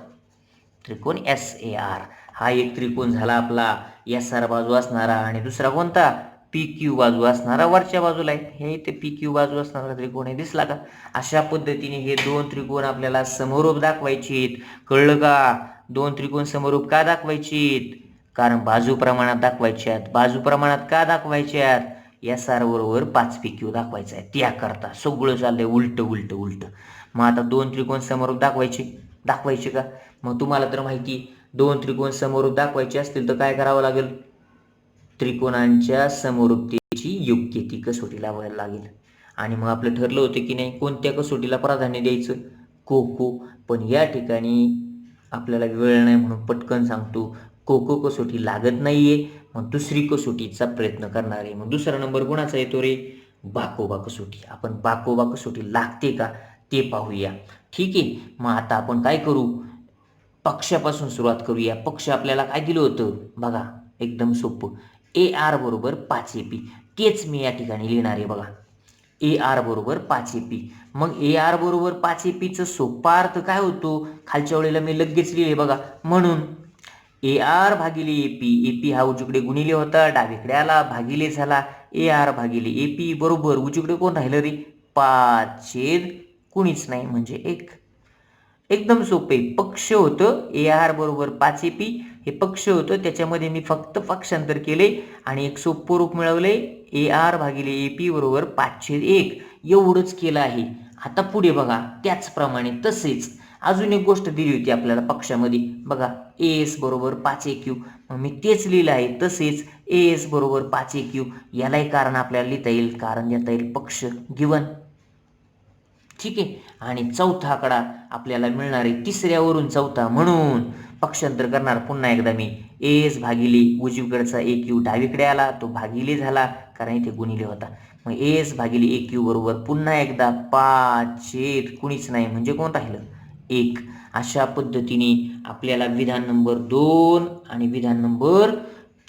त्रिकोण SAR. हा एक त्रिकोण झाला आपला SR बाजू असणारा. आणि दुसरा कोणता, PQ बाजू असणारा, वरच्या बाजूला आहे. हे इथे PQ बाजू असणारा त्रिकोण आहे, दिसला का. अशा पद्धतीने हे दोन त्रिकोण आपल्याला समरूप दाखवायचे आहेत. कळलं का, दोन त्रिकोण समरूप का दाखवायचे आहेत, कारण बाजू प्रमाणात दाखवायचे आहेत. बाजू प्रमाणात का दाखवायचे आहेत, SR बरोबर 5PQ दाखवायचं आहे, त्याकरता सगळं चाललंय उलट उलट उलट. मग आता दोन त्रिकोण समरूप दाखवायचे का. मग तुम्हाला तर माहिती, दोन त्रिकोण समरूप दाखवायचे असतील तर काय करावं लागेल, त्रिकोणांच्या समरूपतेची योग्य ती कसोटी लावायला लागेल. आणि मग आपलं ठरलं होतं की नाही, कोणत्या कसोटीला प्राधान्य द्यायचं, कोको. पण या ठिकाणी आपल्याला वेळ नाही म्हणून पटकन सांगतो, कोको कसोटी लागत नाहीये. मग दुसरी कसोटीचा प्रयत्न करणार आहे. मग दुसरा नंबर कोणाचा येतो रे, बाकोबा कसोटी. आपण बाकोबा कसोटी लागते का ते पाहूया, ठीक आहे. मग आता आपण काय करू, पक्षापासून सुरुवात करूया. पक्ष आपल्याला काय दिलं होतं बघा, एकदम सोपं, AR बरोबर 5AP. तेच मी या ठिकाणी लिहिणार आहे बघा, AR बरोबर 5AP. मग AR बरोबर 5APचं सोपा अर्थ काय होतो, खालच्या वेळेला मी लगेच लिहिले बघा. म्हणून AR भागिले AP हा उजवीकडे गुणिले होता, डावीकडे आला भागिले झाला. AR भागिले AP बरोबर उजवीकडे कोण राहिलं रे, 5 कुणीच नाही म्हणजे 1. एकदम सोपे. पक्ष होतं AR बरोबर 5AP, हे पक्ष होतं, त्याच्यामध्ये मी फक्त पक्षांतर केले आणि एक सोपं रूप मिळवले, AR भागिले AP बरोबर 5/1 एवढंच केलं आहे. आता पुढे बघा, त्याचप्रमाणे तसेच अजून एक गोष्ट दिली होती आपल्याला पक्षामध्ये बघा, AS बरोबर 5AQ. मग मी तेच लिहिलं आहे. तसेच AS बरोबर 5AQ यालाही कारण आपल्याला लिहिता येईल, कारण देता येईल पक्ष गिवन, ठीक आहे. आणि चौथा आकडा आपल्याला मिळणार आहे तिसऱ्यावरून चौथा, म्हणून पक्षांतर करणार पुन्हा एकदा मी. AS भागिले उजवीकडचा AQ डावीकडे आला, तो भागिले झाला कारण इथे गुणिले होता. मग AS भागिले AQ बरोबर पुन्हा एकदा 5 कुणीच नाही म्हणजे कोण राहिलं, 1. अशा पद्धतीने आपल्याला विधान नंबर 2 आणि विधान नंबर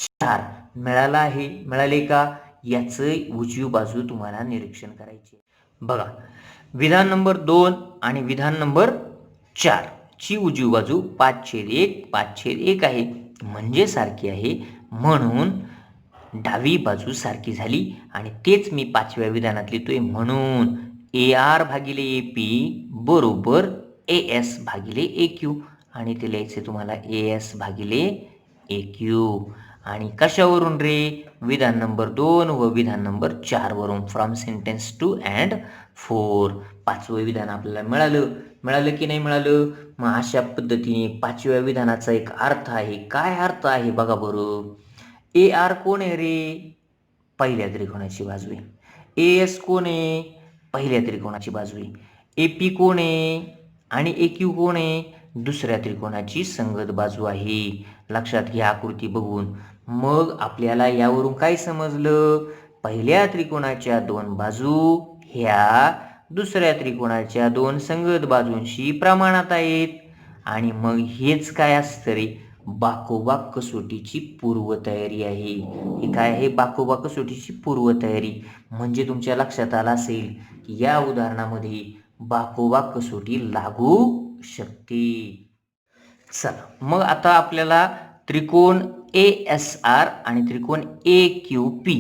4 मिळाले का? याचं उजवी बाजू तुम्हाला निरीक्षण करायची. बघा, विधान नंबर 2 आणि विधान नंबर 4 ची उजवी बाजू 5/1 आहे, म्हणजे सारखी आहे, म्हणून डावी बाजू सारखी झाली. आणि तेच मी 5व्या विधानात लिहितोय, म्हणून AR भागिले AP बरोबर AS भागिले AQ. आणि ते लिहायचे तुम्हाला AS भागिले AQ. आणि कशावरून रे? विधान नंबर 2 व विधान नंबर 4 वरून. From sentence 2 and 4. 5वं विधान आपल्याला मिळालं की नाही मिळालं? मग अशा पद्धतीने 5व्या विधानाचा एक अर्थ आहे. काय अर्थ आहे बघा बरं. AR कोण आहे रे? पहिल्या त्रिकोणाची बाजू आहे. AS कोण आहे? पहिल्या त्रिकोणाची बाजू आहे. AP कोण आहे? आणि AQ कोण आहे? दुसऱ्या त्रिकोणाची संगत बाजू आहे. लक्षात घ्या आकृती बघून. मग आपल्याला यावरून काय समजलं? पहिल्या त्रिकोणाच्या 2 बाजू ह्या दुसऱ्या त्रिकोणाच्या 2 संगत बाजूंशी प्रमाणात आहेत. आणि मग हेच काय असतं रे? बाकोबा कसोटीची पूर्वतयारी आहे. हे काय आहे? बाकोबा कसोटीची पूर्वतयारी. म्हणजे तुमच्या लक्षात आलं असेल की या उदाहरणामध्ये बाकोबा कसोटी लागू शकते. चला, मग आता आपल्याला त्रिकोण ASR आणि त्रिकोण AQP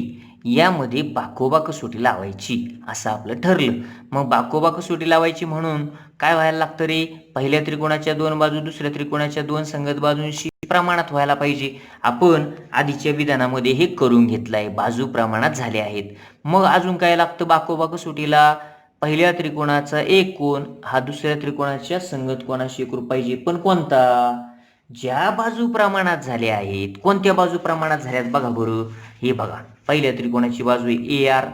यामध्ये बाकोबा कसोटी लावायची असं आपलं ठरलं. मग बाकोबा कसोटी लावायची म्हणून काय व्हायला लागतं रे? पहिल्या त्रिकोणाच्या 2 बाजू दुसऱ्या त्रिकोणाच्या 2 संगत बाजूंशी प्रमाणात व्हायला पाहिजे. आपण आधीच्या विधानामध्ये हे करून घेतलं आहे, बाजू प्रमाणात झाल्या आहेत. मग अजून काय लागतं बाकोबा कसोटीला? पहिल्या त्रिकोणाचा एक कोण हा दुसऱ्या त्रिकोणाच्या संगत कोणाशी एकरूप पाहिजे. पण कोणता? ज्या बाजू प्रमाणात झाल्या आहेत. कोणत्या बाजू प्रमाणात झाल्यात बघा बरं. हे बघा, पहिल्या त्रिकोणाची बाजू आहे AR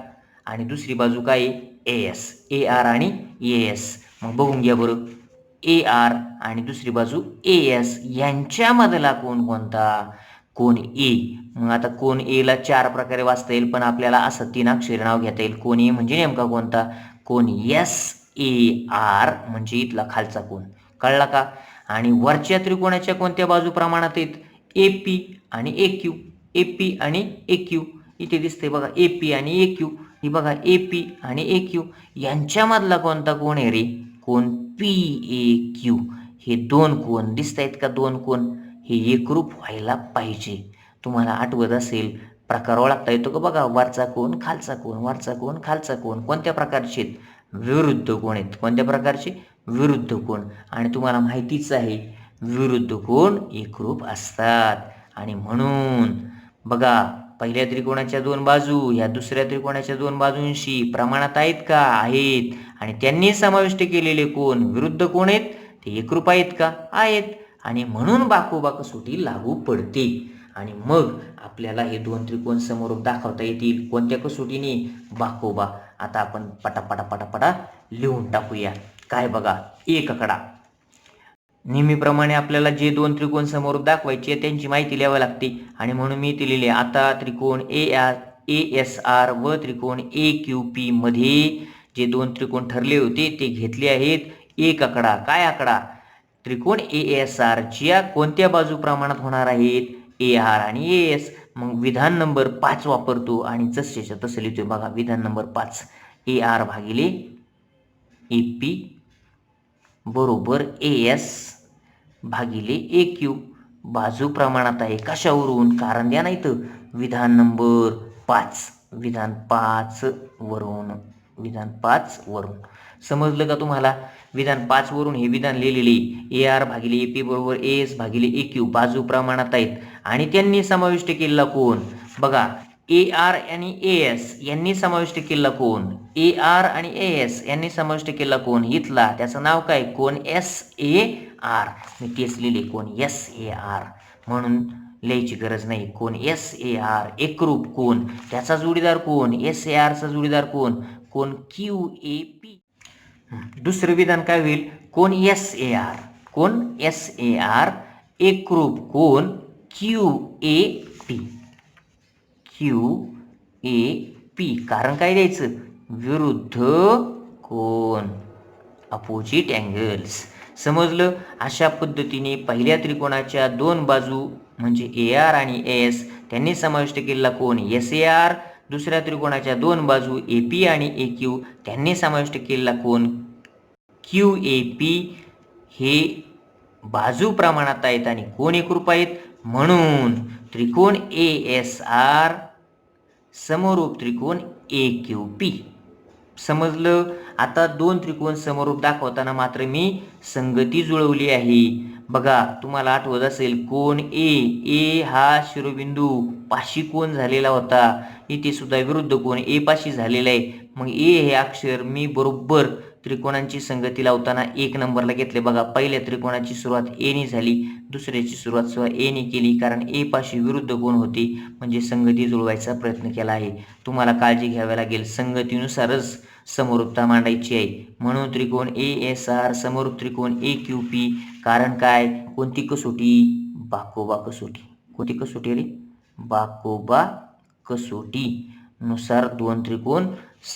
आणि दुसरी बाजू काय आहे? AS. AR आणि AS. मग बघून घ्या बरं, AR आणि दुसरी बाजू AS यांच्यामधला कोण कोणता? कोण A. मग आता कोण A ला 4 प्रकारे वाचता येईल, पण आपल्याला असं 3 अक्षरी नाव घेता येईल. कोण A म्हणजे नेमका कोणता? कोण SAR म्हणजे इथला खालचा कोण. कळला का? आणि वरच्या त्रिकोणाच्या कोणत्या बाजू प्रमाणात आहेत? AP आणि AQ. AP आणि AQ इथे दिसते बघा, AP आणि AQ. ही बघा, AP आणि AQ यांच्यामधला कोणता कोण आहे रे? कोण PAQ. हे 2 कोण दिसत आहेत का? 2 कोण हे एकरूप व्हायला पाहिजे. तुम्हाला आठवत असेल, प्रकार ओळखता येतो का बघा? वरचा कोण खालचा कोण, वरचा कोण खालचा कोण. कोणत्या प्रकारचे? विरुद्ध कोण आहेत. कोणत्या प्रकारचे? विरुद्ध कोण. आणि तुम्हाला माहितीच आहे विरुद्ध कोण एकरूप असतात. आणि म्हणून बघा, पहिल्या त्रिकोणाच्या 2 बाजू ह्या दुसऱ्या त्रिकोणाच्या 2 बाजूंशी प्रमाणात आहेत का? आहेत. आणि त्यांनी समाविष्ट केलेले कोण विरुद्ध कोण आहेत? ते एकरूप आहेत का? आहेत. आणि म्हणून बाकोबा कसोटी लागू पडते. आणि मग आपल्याला हे 2 त्रिकोण समरूप दाखवता येतील. कोणत्या कसोटीने? बाकोबा. आता आपण पटापटा लिहून टाकूया. काय बघा, एक आकडा. नेहमीप्रमाणे आपल्याला जे 2 त्रिकोण समरूप दाखवायचे त्यांची माहिती लिहावी लागते. आणि म्हणून मी इथे लिहिले. आता त्रिकोण ASR व त्रिकोण AQP मध्ये जे 2 त्रिकोण ठरले होते ते घेतले आहेत. एक आकडा. काय आकडा? त्रिकोण ASR च्या कोणत्या बाजू प्रमाणात होणार आहेत? AR आणि AS. मग विधान नंबर 5 वापरतो आणि जसेच्या तसं लिहितोय बघा. विधान नंबर 5, AR भागिले AP बरोबर AS भागिले AQ. बाजू प्रमाणात आहे. कशावरून? कारण द्या नाही तर विधान नंबर 5. विधान 5 वरून. समजलं का तुम्हाला? विधान 5 वरून हे विधान लिहिलेले. AR भागिले AP बरोबर AS भागिले AQ बाजू प्रमाणात आहेत. आणि त्यांनी समाविष्ट केलेला कोण? बघा, AR आणि AS यांनी समाविष्ट केलेला कोण? AR आणि AS यांनी समाविष्ट केलेला कोण? इथला त्याचं नाव काय? कोण SAR. मी तेच लिहिले, कोण SAR. म्हणून लिहायची गरज नाही. कोण SAR एकरूप कोण. त्याचा जोडीदार कोण? SAR चा जोडीदार कोण? कोण QAP. दुसरं विधान काय होईल? कोण SAR. कोण SAR एकरूप कोण QAP. QAP. कारण काय द्यायचं? विरुद्ध कोण, अपोजिट अँगल्स. समजलं? अशा पद्धतीने पहिल्या त्रिकोणाच्या दोन बाजू म्हणजे AR आणि AS त्यांनी समाविष्ट केलेला कोन SAR, दुसऱ्या त्रिकोणाच्या दोन बाजू AP आणि AQ त्यांनी समाविष्ट केलेला कोन QAP हे बाजू प्रमाणात आहेत आणि कोन एकरूप आहेत, म्हणून त्रिकोण ASR समरूप त्रिकोण AQP. समजलं? आता दोन त्रिकोण समरूप दाखवताना मात्र मी संगती जुळवली आहे. बघा, तुम्हाला आठवत असेल कोन A हा शिरोबिंदू पाशी कोन झालेला होता, इथे सुद्धा विरुद्ध कोन A पाशी झालेला आहे. मग A हे अक्षर मी बरोबर त्रिकोणांची संगती लावताना 1 नंबरला घेतले. बघा, पहिल्या त्रिकोणाची सुरुवात A ने झाली, दुसऱ्याची सुरुवात सुद्धा A ने केली, कारण A पाशी विरुद्ध कोन होती, म्हणजे संगती जुळवायचा प्रयत्न केला आहे. तुम्हाला काळजी घ्यावी लागेल, संगतीनुसारच समरूपता मांडायची आहे. म्हणून त्रिकोण ASR समरूप त्रिकोण AQP. कारण काय? कोणती कसोटी? बाकोबा कसोटी. कोणती कसोटी रे? बाकोबा कसोटी नुसार दोन त्रिकोण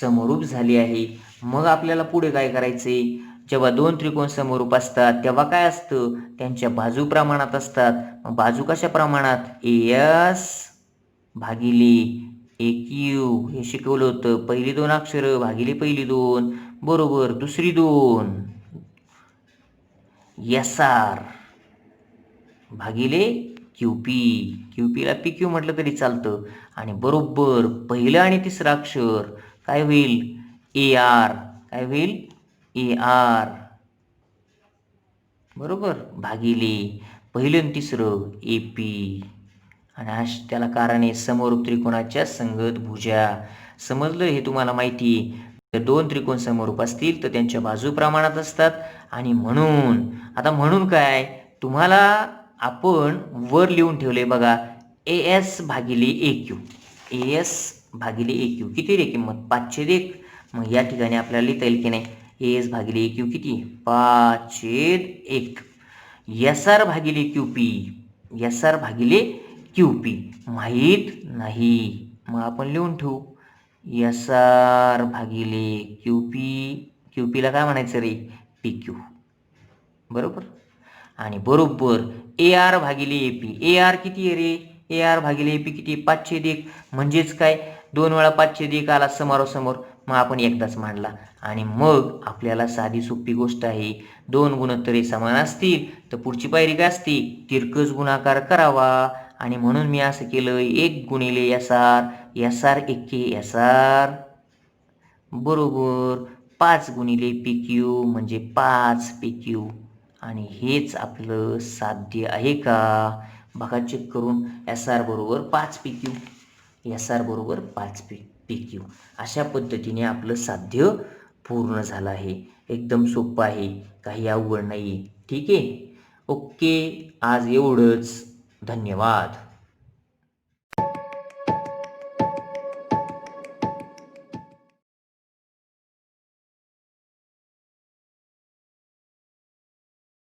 समरूप झाले आहे. मग आपल्याला पुढे काय करायचे? जेव्हा दोन त्रिकोण समरूप असतात तेव्हा काय असतं? त्यांच्या बाजू प्रमाणात असतात. मग बाजू कशा प्रमाणात? AS भागिले AQ हे शिकवलं होतं. पहिली दोन अक्षर भागिले पहिली दोन बरोबर दुसरी दोन SR भागिले QP. QP ला PQ म्हटलं तरी चालतं. आणि बरोबर पहिलं आणि तिसरं अक्षर काय होईल? AR. काय होईल? AR बरोबर भागिले पहिलं आणि तिसरं AP. आणि त्याला कारण आहे समरूप त्रिकोणाच्या संगत भुजा. समजलं? हे तुम्हाला माहिती आहे. तर दोन त्रिकोण समरूप असतील तर त्यांच्या बाजू प्रमाणात असतात. आणि म्हणून काय? तुम्हाला आपण वर लिहून ठेवले बघा, AS भागिले AQ. AS भागिले AQ किती रे किंमत? 5/1. मग या ठिकाणी आपल्याला लिहिता येईल की नाही? AS भागिले AQ किती? 5/1. SR भागिले QP. SR भागिले QP माहीत नाही, मग आपण लिहून ठेवू SR भागिले QP. QPला काय म्हणायचं रे? PQ. बरोबर. आणि बरोबर AR भागिले AP. AR किती आहे रे? AR भागिले AP किती? 5/1. म्हणजेच काय? 2 वेळा 5/1 आला समोरासमोर, मग आपण एकदाच मांडला. आणि मग आपल्याला साधी सोपी गोष्ट आहे, दोन गुणोत्तरे समान असतील तर पुढची पायरी काय असते? तिरकस गुणाकार करावा. आणि म्हणून मी असं केलं, 1 गुणिले SR. SR एके SR बरोबर 5 गुणिले PQ म्हणजे 5 PQ. आणि हेच आपलं साध्य आहे का? बघा चेक करून. SR बरोबर 5 PQ. SR बरोबर 5 PQ. अशा पद्धतीने आपलं साध्य पूर्ण झालं आहे. एकदम सोपं आहे, काही अवघड नाही. ठीक आहे. ओके, आज एवढंच. धन्यवाद.